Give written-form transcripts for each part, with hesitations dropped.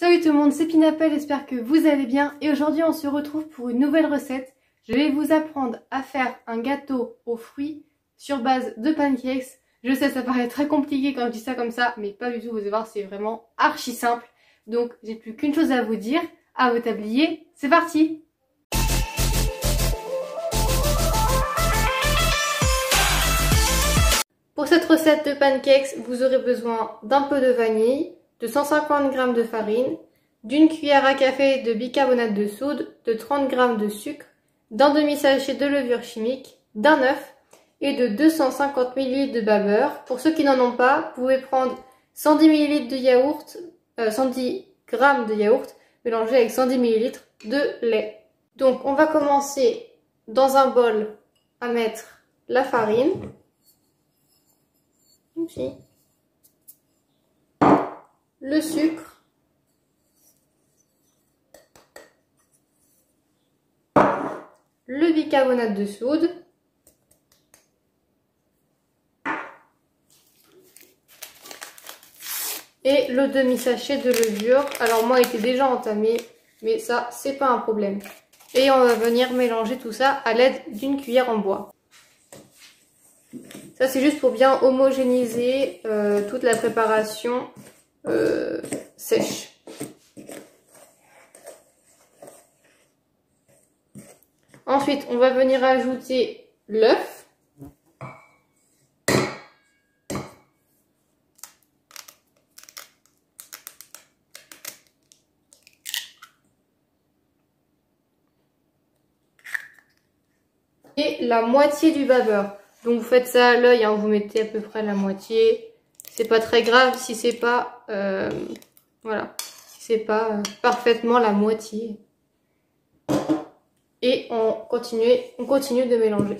Salut tout le monde, c'est Pinapel, j'espère que vous allez bien et aujourd'hui on se retrouve pour une nouvelle recette. Je vais vous apprendre à faire un gâteau aux fruits sur base de pancakes. Je sais, ça paraît très compliqué quand je dis ça comme ça, mais pas du tout, vous allez voir, c'est vraiment archi simple. Donc j'ai plus qu'une chose à vous dire, à vos tabliers, c'est parti! Pour cette recette de pancakes, vous aurez besoin d'un peu de vanille, de 150 g de farine, d'une cuillère à café de bicarbonate de soude, de 30 g de sucre, d'un demi-sachet de levure chimique, d'un œuf et de 250 ml de beurre. Pour ceux qui n'en ont pas, vous pouvez prendre 110 ml de yaourt, 110 g de yaourt mélangé avec 110 ml de lait. Donc on va commencer dans un bol à mettre la farine. Ici. Le sucre, le bicarbonate de soude, et le demi-sachet de levure. Alors moi il était déjà entamé, mais ça c'est pas un problème. Et on va venir mélanger tout ça à l'aide d'une cuillère en bois. Ça c'est juste pour bien homogénéiser toute la préparation sèche. Ensuite, on va venir ajouter l'œuf. Et la moitié du beurre. Donc vous faites ça à l'œil, hein, vous mettez à peu près la moitié. C'est pas très grave si c'est pas voilà, si c'est pas parfaitement la moitié. Et on continue de mélanger.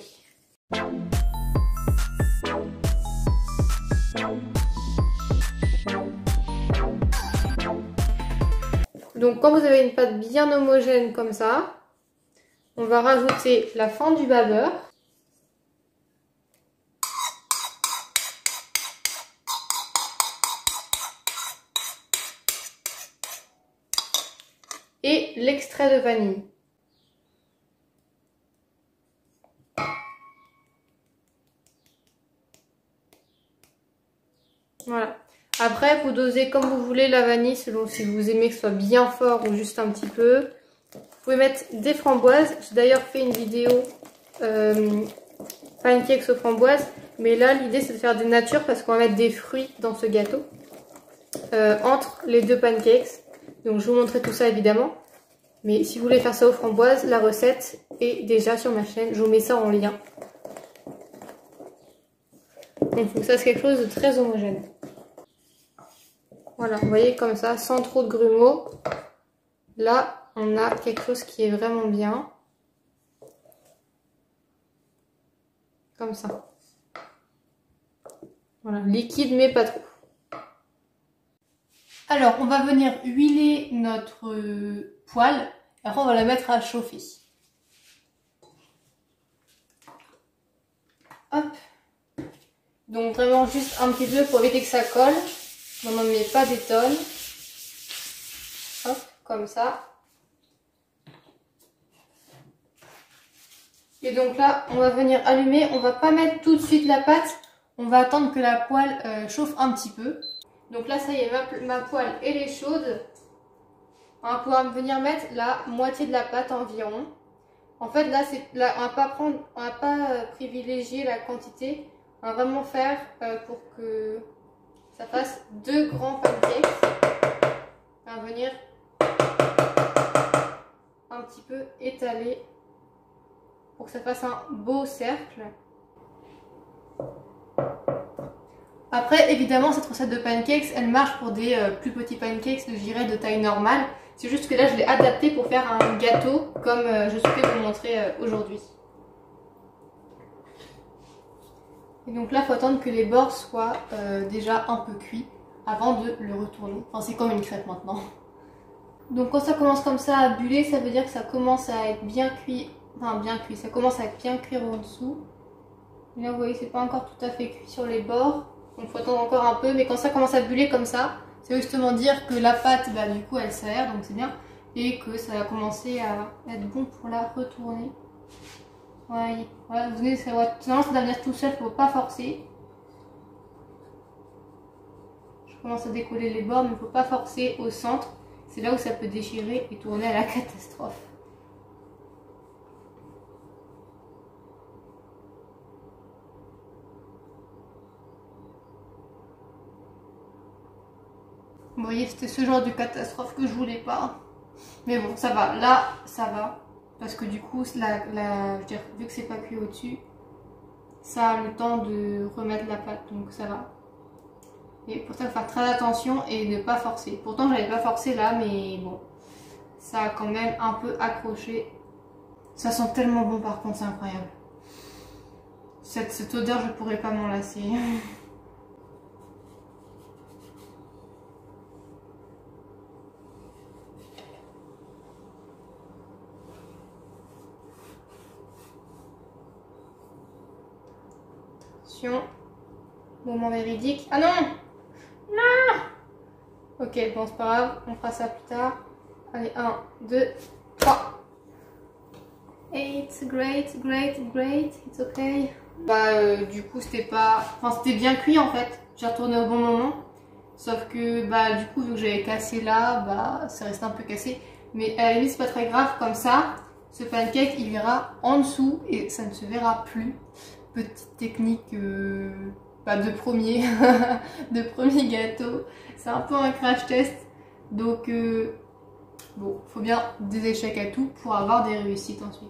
Donc quand vous avez une pâte bien homogène comme ça, on va rajouter la fente du beurre. Et l'extrait de vanille. Voilà. Après, vous dosez comme vous voulez la vanille, selon si vous aimez que ce soit bien fort ou juste un petit peu. Vous pouvez mettre des framboises. J'ai d'ailleurs fait une vidéo pancakes aux framboises. Mais là, l'idée, c'est de faire des natures parce qu'on va mettre des fruits dans ce gâteau. Entre les deux pancakes. Donc, je vous montrerai tout ça, évidemment. Mais si vous voulez faire ça aux framboises, la recette est déjà sur ma chaîne. Je vous mets ça en lien. Donc ça c'est quelque chose de très homogène. Voilà, vous voyez comme ça, sans trop de grumeaux. Là, on a quelque chose qui est vraiment bien. Comme ça. Voilà, liquide mais pas trop. Alors, on va venir huiler notre poêle. Et après, on va la mettre à chauffer. Hop. Donc vraiment juste un petit peu pour éviter que ça colle. On n'en met pas des tonnes. Hop, comme ça. Et donc là, on va venir allumer. On va pas mettre tout de suite la pâte. On va attendre que la poêle chauffe un petit peu. Donc là, ça y est, ma poêle elle est chaude. On va pouvoir venir mettre la moitié de la pâte environ. En fait, là, on va pas privilégier la quantité. On va vraiment faire pour que ça fasse 2 grands pancakes. On va venir un petit peu étaler pour que ça fasse un beau cercle. Après, évidemment, cette recette de pancakes, elle marche pour des plus petits pancakes, je dirais, de taille normale. C'est juste que là, je l'ai adapté pour faire un gâteau comme je souhaitais vous montrer aujourd'hui. Et donc là, il faut attendre que les bords soient déjà un peu cuits avant de le retourner. Enfin, c'est comme une crêpe maintenant. Donc quand ça commence comme ça à buller, ça veut dire que ça commence à être bien cuit. Enfin, bien cuit, ça commence à bien cuire en dessous. Et là, vous voyez, c'est pas encore tout à fait cuit sur les bords. Donc il faut attendre encore un peu. Mais quand ça commence à buller comme ça, C'est justement dire que la pâte, bah, du coup, elle s'aère, donc c'est bien. Et que ça va commencer à être bon pour la retourner. Ouais, voilà, vous venez, ça va venir tout seul, faut pas forcer. Je commence à décoller les bords, mais il faut pas forcer au centre. C'est là où ça peut déchirer et tourner à la catastrophe. Vous voyez, c'était ce genre de catastrophe que je voulais pas. Mais bon, ça va. Là, ça va. Parce que du coup, je veux dire, vu que c'est pas cuit au-dessus, ça a le temps de remettre la pâte. Donc ça va. Et pour ça, il faut faire très attention et ne pas forcer. Pourtant, j'avais pas forcé là, mais bon. Ça a quand même un peu accroché. Ça sent tellement bon par contre, c'est incroyable. Cette odeur, je pourrais pas m'en lasser. Attention. Moment véridique. Ah non! Non! Ok, bon, c'est pas grave. On fera ça plus tard. Allez, 1, 2, 3. It's great, great, great. It's okay. Bah, du coup, c'était pas... Enfin, c'était bien cuit en fait. J'ai retourné au bon moment. Sauf que, bah, du coup, vu que j'avais cassé là, bah, ça restait un peu cassé. Mais à la limite, c'est pas très grave. Comme ça, ce pancake, il ira en dessous et ça ne se verra plus. Petite technique bah, de premier, de premier gâteau. C'est un peu un crash test. Donc, bon, faut bien des échecs à tout pour avoir des réussites ensuite.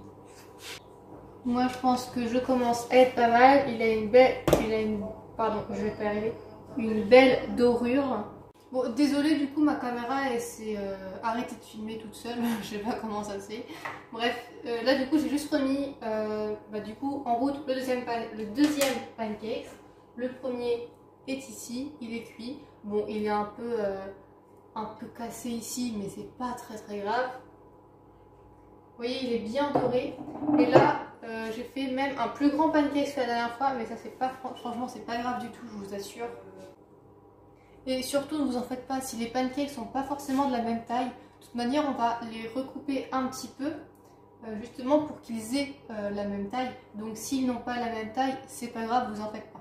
Moi, je pense que je commence à être pas mal. Il a une, pardon, je vais pas y arriver. Une belle dorure. Bon, désolée, du coup, ma caméra, elle s'est arrêtée de filmer toute seule. Je sais pas comment ça se fait. Bref, là, du coup, j'ai juste remis, bah, du coup, en route le deuxième pancake. Le premier est ici, il est cuit. Bon, il est un peu cassé ici, mais c'est pas très très grave. Vous voyez, il est bien doré. Et là, j'ai fait même un plus grand pancake que la dernière fois, mais ça, c'est pas, franchement, c'est pas grave du tout, je vous assure. Et surtout, ne vous en faites pas, si les pancakes sont pas forcément de la même taille, de toute manière, on va les recouper un petit peu, justement pour qu'ils aient la même taille. Donc, s'ils n'ont pas la même taille, c'est pas grave, vous en faites pas.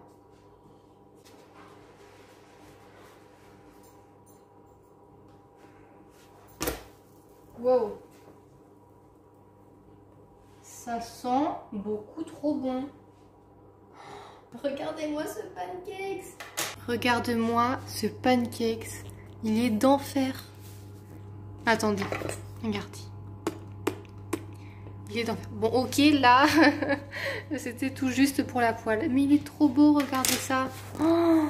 Wow! Ça sent beaucoup trop bon. Regardez-moi ce pancake. Regarde-moi ce pancake. Il est d'enfer. Attendez, regardez. Il est d'enfer. Bon, ok, là, c'était tout juste pour la poêle. Mais il est trop beau, regardez ça. Oh.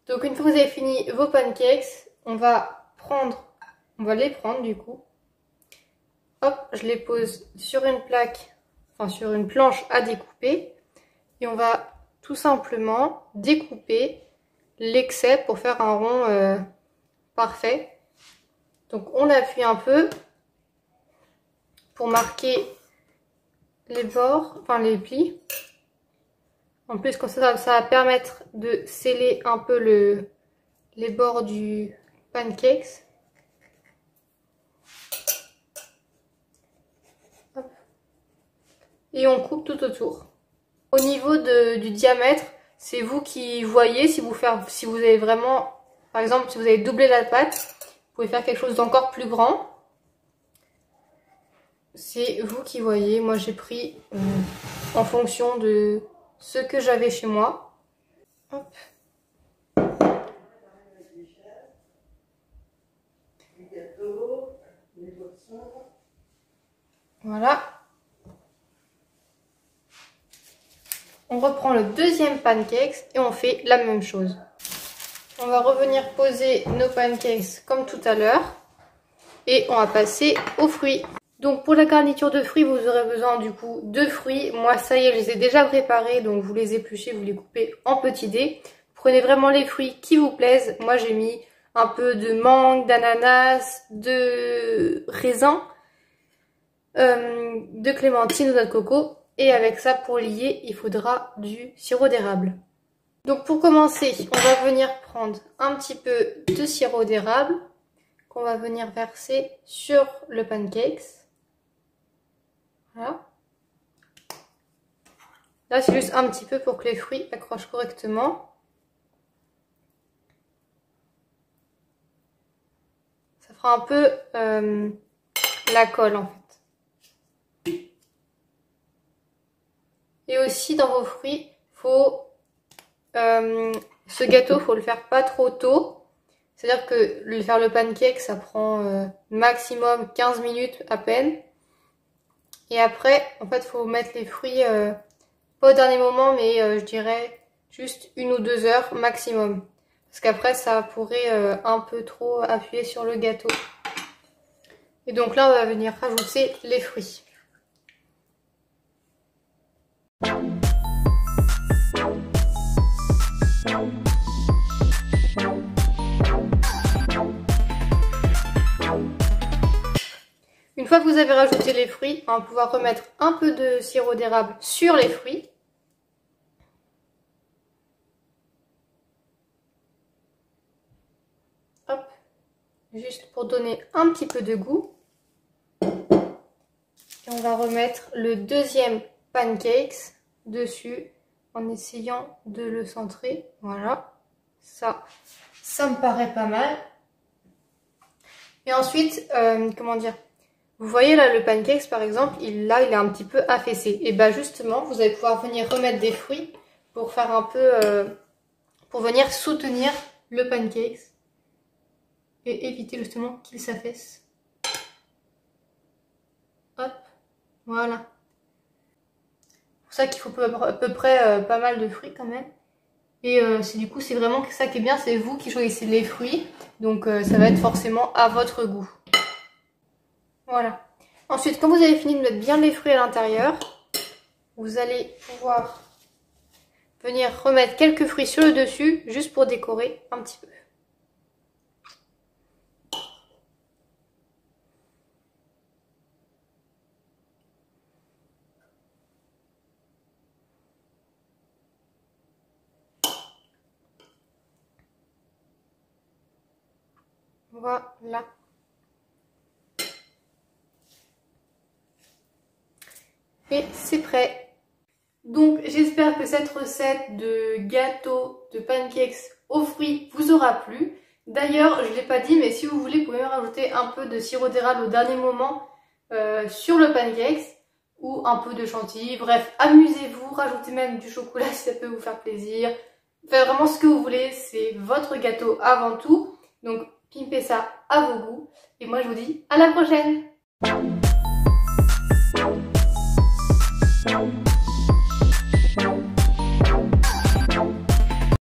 Donc, une fois que vous avez fini vos pancakes, on va les prendre du coup. Hop, je les pose sur une plaque, enfin sur une planche à découper. Et on va tout simplement découper l'excès pour faire un rond parfait. Donc on appuie un peu pour marquer les bords, enfin les plis. En plus, comme ça va permettre de sceller un peu les bords du pancakes. Hop. Et on coupe tout autour. Au niveau du diamètre, c'est vous qui voyez si vous avez vraiment, par exemple, si vous avez doublé la pâte, vous pouvez faire quelque chose d'encore plus grand. C'est vous qui voyez. Moi, j'ai pris en fonction de ce que j'avais chez moi. Hop. Voilà. On reprend le deuxième pancake et on fait la même chose. On va revenir poser nos pancakes comme tout à l'heure. Et on va passer aux fruits. Donc pour la garniture de fruits, vous aurez besoin du coup de fruits. Moi ça y est, je les ai déjà préparés, donc vous les épluchez, vous les coupez en petits dés. Prenez vraiment les fruits qui vous plaisent. Moi j'ai mis un peu de mangue, d'ananas, de raisin, de clémentine ou de noix de coco. Et avec ça, pour lier, il faudra du sirop d'érable. Donc pour commencer, on va venir prendre un petit peu de sirop d'érable qu'on va venir verser sur le pancakes. Voilà. Là, c'est juste un petit peu pour que les fruits accrochent correctement. Ça fera un peu la colle en fait. Et aussi dans vos fruits, ce gâteau, faut le faire pas trop tôt. C'est-à-dire que faire le pancake, ça prend maximum 15 minutes à peine. Et après, en fait, faut mettre les fruits pas au dernier moment, mais je dirais juste 1 ou 2 heures maximum. Parce qu'après, ça pourrait un peu trop appuyer sur le gâteau. Et donc là, on va venir rajouter les fruits. Une fois que vous avez rajouté les fruits, on va pouvoir remettre un peu de sirop d'érable sur les fruits. Hop, juste pour donner un petit peu de goût. Et on va remettre le deuxième pancakes dessus en essayant de le centrer. Voilà, ça me paraît pas mal. Et ensuite, comment dire, vous voyez là le pancakes par exemple, il est un petit peu affaissé. Et bien justement, vous allez pouvoir venir remettre des fruits pour faire un peu, pour venir soutenir le pancakes et éviter justement qu'il s'affaisse. Hop, voilà. C'est pour ça qu'il faut à peu près pas mal de fruits quand même. Et du coup, c'est vraiment ça qui est bien, c'est vous qui choisissez les fruits. Donc ça va être forcément à votre goût. Voilà. Ensuite, quand vous avez fini de mettre bien les fruits à l'intérieur, vous allez pouvoir venir remettre quelques fruits sur le dessus, juste pour décorer un petit peu. Voilà. Et c'est prêt. Donc j'espère que cette recette de gâteau de pancakes aux fruits vous aura plu. D'ailleurs, je ne l'ai pas dit, mais si vous voulez, vous pouvez rajouter un peu de sirop d'érable au dernier moment sur le pancakes ou un peu de chantilly. Bref, amusez-vous, rajoutez même du chocolat si ça peut vous faire plaisir. Faites vraiment ce que vous voulez, c'est votre gâteau avant tout. Donc pimpez ça à vos goûts. Et moi je vous dis à la prochaine!